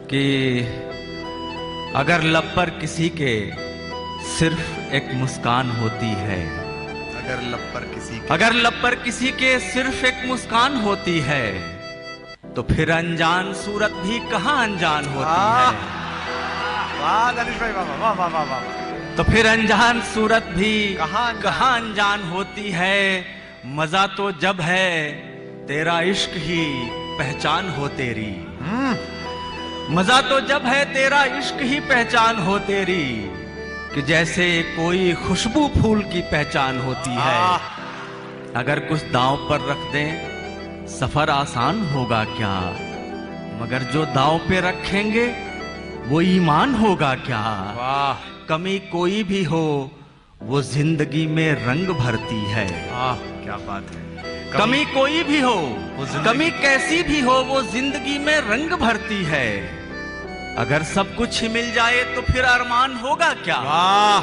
कि अगर लब पर किसी के सिर्फ एक मुस्कान होती है, अगर लब पर किसी के सिर्फ एक मुस्कान होती है, तो फिर अनजान सूरत भी कहाँ अनजान होती है। वाह दानिश भाई, वाह वाह वाह वाह वाह। तो फिर अनजान सूरत भी कहाँ अनजान होती है। मजा तो जब है तेरा इश्क ही पहचान हो तेरी। मजा तो जब है तेरा इश्क ही पहचान हो तेरी, कि जैसे कोई खुशबू फूल की पहचान होती है। अगर कुछ दांव पर रख दें सफर आसान होगा क्या, मगर जो दांव पे रखेंगे वो ईमान होगा क्या। वाह, कमी कोई भी हो वो जिंदगी में रंग भरती है। वाह क्या बात है। कमी कोई भी हो, कमी कैसी भी हो, वो जिंदगी में रंग भरती है। अगर सब कुछ ही मिल जाए तो फिर अरमान होगा क्या। वाह